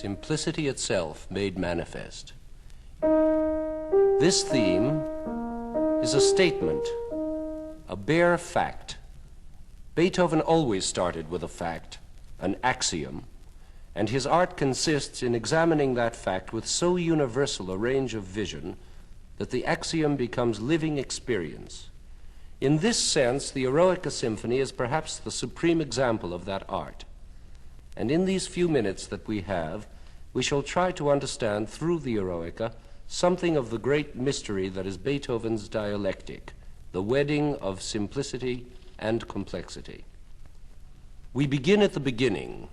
simplicity itself made manifest. This theme is a statement, a bare fact. Beethoven always started with a fact, an axiom, and his art consists in examining that fact with so universal a range of vision that the axiom becomes living experience. In this sense, the Eroica Symphony is perhaps the supreme example of that art. And in these few minutes that we have, we shall try to understand through the Eroica something of the great mystery that is Beethoven's dialectic, the wedding of simplicity and complexity. We begin at the beginning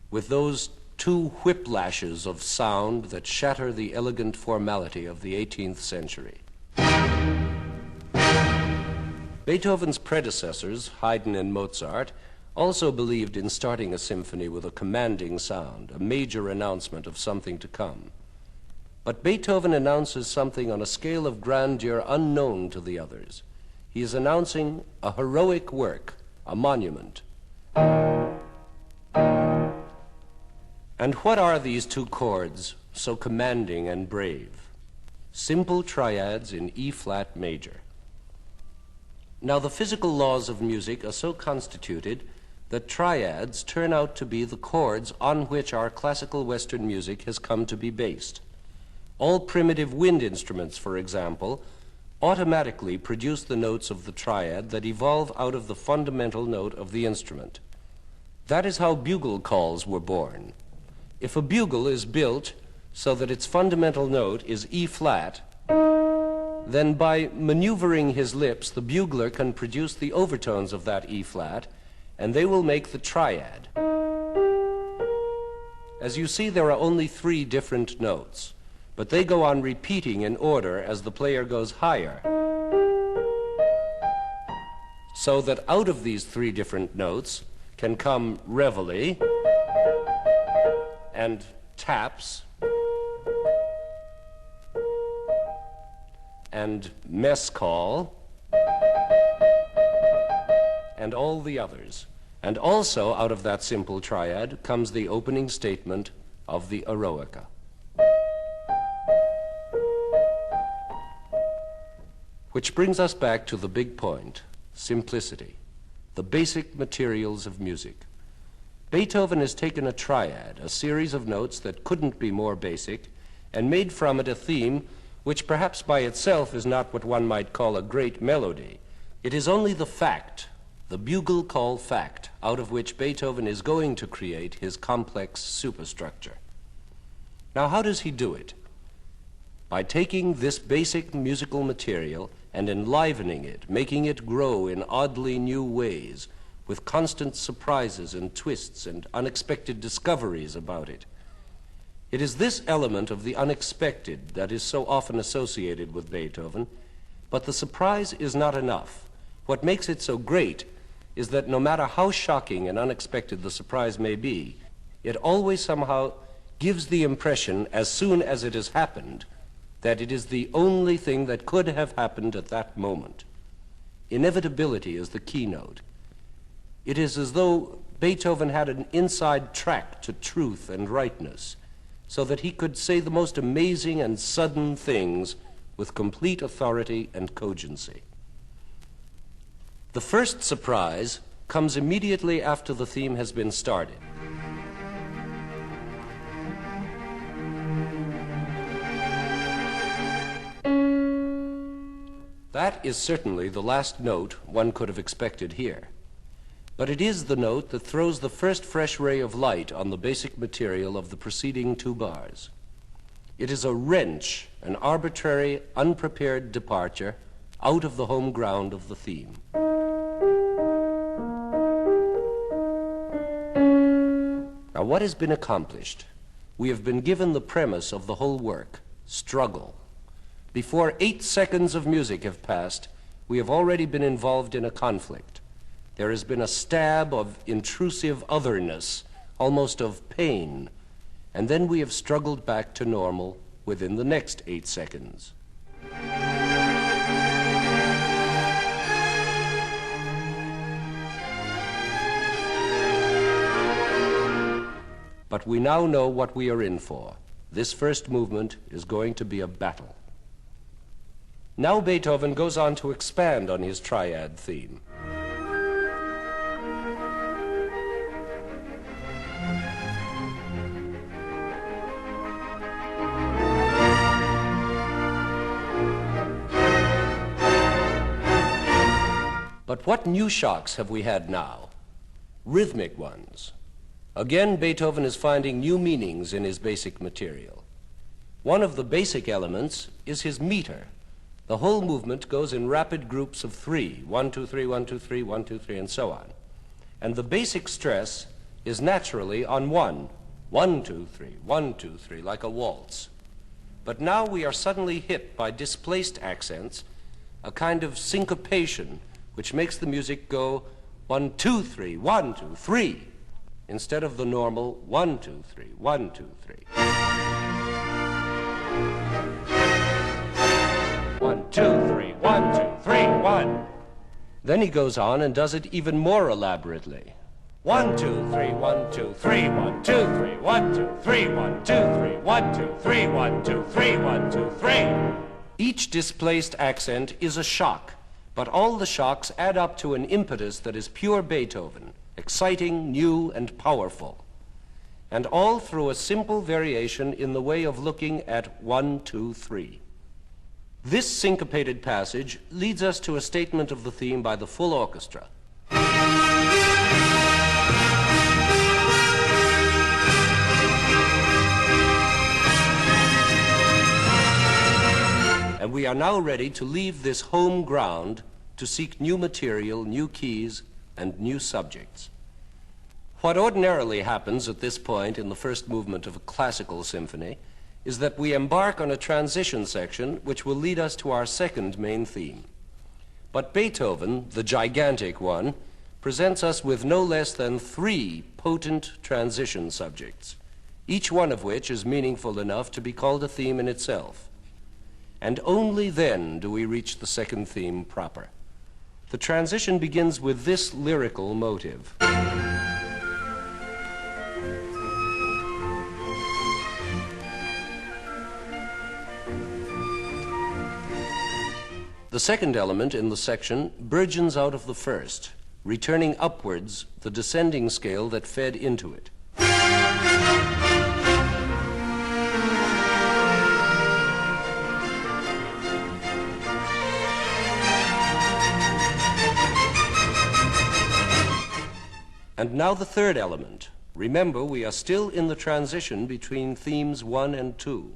with those two whiplashes of sound that shatter the elegant formality of the 18th century. Beethoven's predecessors, Haydn and Mozart, also believed in starting a symphony with a commanding sound, a major announcement of something to come. But Beethoven announces something on a scale of grandeur unknown to the others. He is announcing a heroic work, a monument. And what are these two chords so commanding and brave? Simple triads in E-flat major. Now, the physical laws of music are so constituted that triads turn out to be the chords on which our classical Western music has come to be based. All primitive wind instruments, for example, automatically produce the notes of the triad that evolve out of the fundamental note of the instrument. That is how bugle calls were born. If a bugle is built so that its fundamental note is E-flat, then by maneuvering his lips, the bugler can produce the overtones of that E-flat, and they will make the triad. As you see, there are only 3 different notes, but they go on repeating in order as the player goes higher, so that out of these 3 different notes can come reveille and taps and mess call and all the others. And also out of that simple triad comes the opening statement of the Eroica. Which brings us back to the big point, simplicity, the basic materials of music. Beethoven has taken a triad, a series of notes that couldn't be more basic, and made from it a theme which perhaps by itself is not what one might call a great melody. It is only the fact, the bugle call fact, out of which Beethoven is going to create his complex superstructure. Now, how does he do it? By taking this basic musical material and enlivening it, making it grow in oddly new ways, with constant surprises and twists and unexpected discoveries about it. It is this element of the unexpected that is so often associated with Beethoven, but the surprise is not enough. What makes it so great is that no matter how shocking and unexpected the surprise may be, it always somehow gives the impression, as soon as it has happened, that it is the only thing that could have happened at that moment. Inevitability is the keynote. It is as though Beethoven had an inside track to truth and rightness, so that he could say the most amazing and sudden things with complete authority and cogency. The first surprise comes immediately after the theme has been started. That is certainly the last note one could have expected here. But it is the note that throws the first fresh ray of light on the basic material of the preceding 2 bars. It is a wrench, an arbitrary, unprepared departure out of the home ground of the theme. Now, what has been accomplished? We have been given the premise of the whole work, struggle. Before 8 seconds of music have passed, we have already been involved in a conflict. There has been a stab of intrusive otherness, almost of pain, and then we have struggled back to normal within the next 8 seconds. But we now know what we are in for. This first movement is going to be a battle. Now Beethoven goes on to expand on his triad theme. But what new shocks have we had now? Rhythmic ones. Again, Beethoven is finding new meanings in his basic material. One of the basic elements is his meter. The whole movement goes in rapid groups of 3, 1, 2, 3, 1, 2, 3, 1, 2, 3, and so on. And the basic stress is naturally on 1, 1, 2, 3, 1, 2, 3, like a waltz. But now we are suddenly hit by displaced accents, a kind of syncopation, which makes the music go 1, 2, 3, 1, 2, 3, instead of the normal 1, 2, 3, 1, 2, 3. 1, 2, 3, 1, 2, 3, 1. Then he goes on and does it even more elaborately. 1, 2, 3, 1, 2, 3, 1, 2, 3, 1, 2, 3, 1, 2, 3, 1, 2, 3, 1, 2, 3, 1, 2, 3. Each displaced accent is a shock, but all the shocks add up to an impetus that is pure Beethoven, exciting, new, and powerful. And all through a simple variation in the way of looking at 1, 2, 3. This syncopated passage leads us to a statement of the theme by the full orchestra. And we are now ready to leave this home ground to seek new material, new keys, and new subjects. What ordinarily happens at this point in the first movement of a classical symphony is that we embark on a transition section which will lead us to our second main theme. But Beethoven, the gigantic one, presents us with no less than 3 potent transition subjects, each one of which is meaningful enough to be called a theme in itself. And only then do we reach the second theme proper. The transition begins with this lyrical motive. The second element in the section burgeons out of the first, returning upwards the descending scale that fed into it. And now the third element. Remember, we are still in the transition between themes 1 and 2.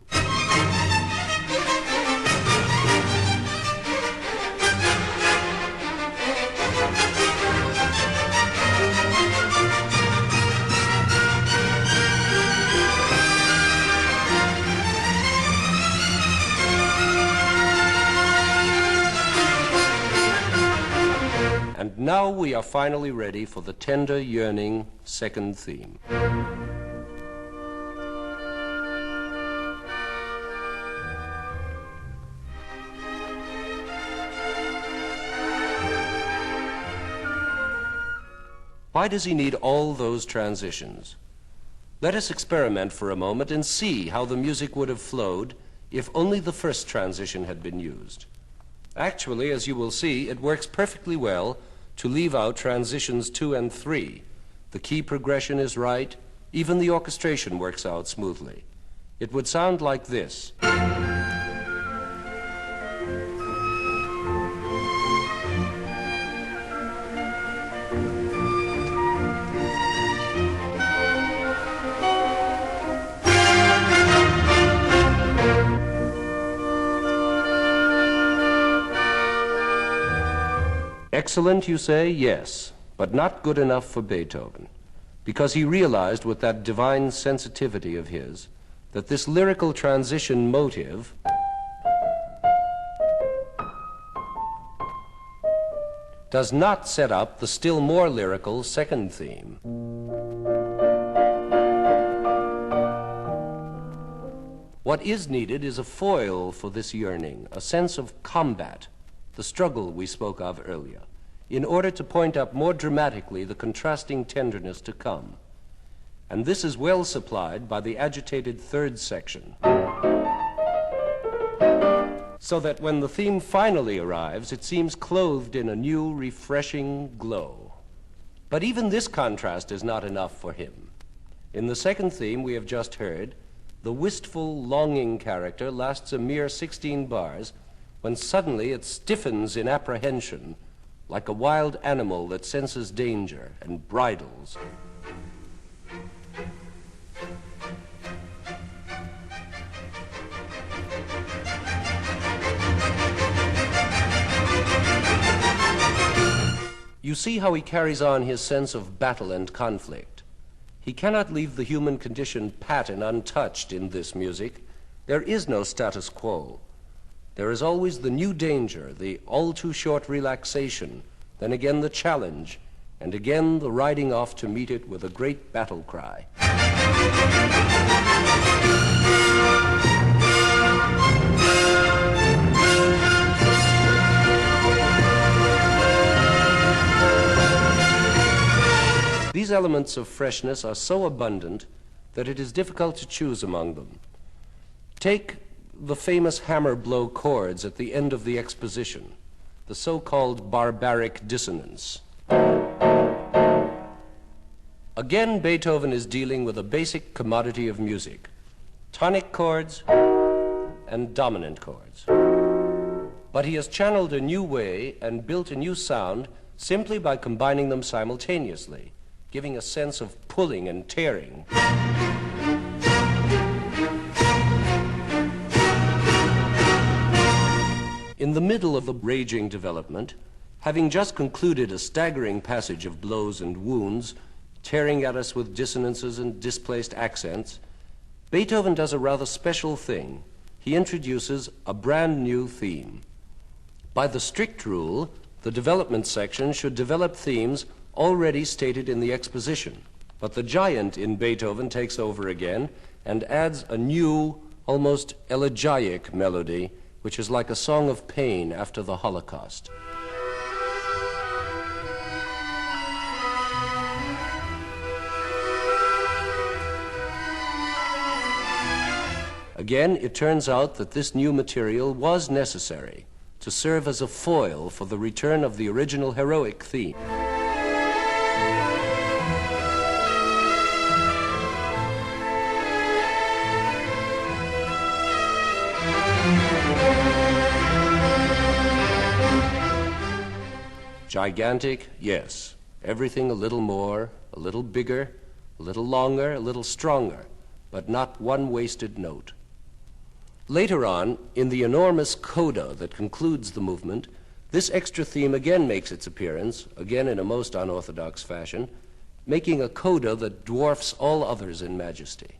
And now we are finally ready for the tender, yearning second theme. Why does he need all those transitions? Let us experiment for a moment and see how the music would have flowed if only the first transition had been used. Actually, as you will see, it works perfectly well to leave out transitions 2 and 3. The key progression is right. Even the orchestration works out smoothly. It would sound like this. Excellent, you say? Yes, but not good enough for Beethoven, because he realized with that divine sensitivity of his that this lyrical transition motive does not set up the still more lyrical second theme. What is needed is a foil for this yearning, a sense of combat, the struggle we spoke of earlier, in order to point up more dramatically the contrasting tenderness to come. and this is well supplied by the agitated third section. So that when the theme finally arrives, it seems clothed in a new, refreshing glow. But even this contrast is not enough for him. In the second theme we have just heard, the wistful, longing character lasts a mere 16 bars, when suddenly it stiffens in apprehension, like a wild animal that senses danger and bridles. You see how he carries on his sense of battle and conflict. He cannot leave the human condition pat and untouched in this music. There is no status quo. There is always the new danger, the all-too-short relaxation, then again the challenge, and again the riding off to meet it with a great battle cry. These elements of freshness are so abundant that it is difficult to choose among them. Take the famous hammer blow chords at the end of the exposition, the so-called barbaric dissonance. Again, Beethoven is dealing with a basic commodity of music, tonic chords and dominant chords. But he has channeled a new way and built a new sound simply by combining them simultaneously, giving a sense of pulling and tearing. In the middle of the raging development, having just concluded a staggering passage of blows and wounds, tearing at us with dissonances and displaced accents, Beethoven does a rather special thing. He introduces a brand new theme. By the strict rule, the development section should develop themes already stated in the exposition, but the giant in Beethoven takes over again and adds a new, almost elegiac melody, which is like a song of pain after the Holocaust. Again, it turns out that this new material was necessary to serve as a foil for the return of the original heroic theme. Gigantic, yes. Everything a little more, a little bigger, a little longer, a little stronger, but not one wasted note. Later on, in the enormous coda that concludes the movement, this extra theme again makes its appearance, again in a most unorthodox fashion, making a coda that dwarfs all others in majesty.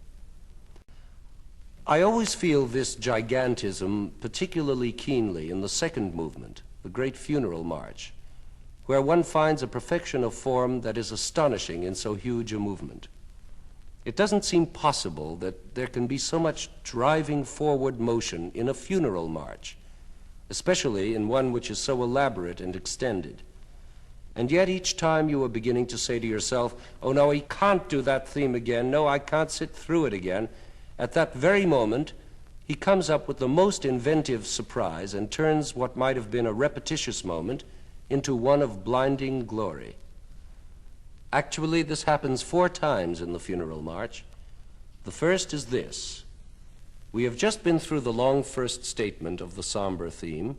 I always feel this gigantism particularly keenly in the second movement, the Great Funeral March, where one finds a perfection of form that is astonishing in so huge a movement. It doesn't seem possible that there can be so much driving forward motion in a funeral march, especially in one which is so elaborate and extended. And yet each time you are beginning to say to yourself, oh no, he can't do that theme again, no, I can't sit through it again, at that very moment he comes up with the most inventive surprise and turns what might have been a repetitious moment into one of blinding glory. Actually, this happens 4 times in the funeral march. The first is this. We have just been through the long first statement of the somber theme.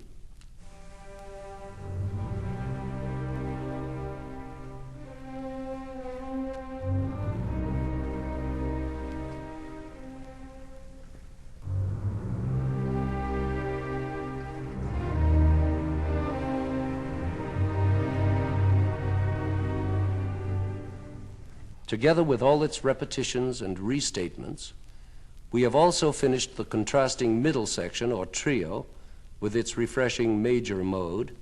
Together with all its repetitions and restatements, we have also finished the contrasting middle section, or trio, with its refreshing major mode,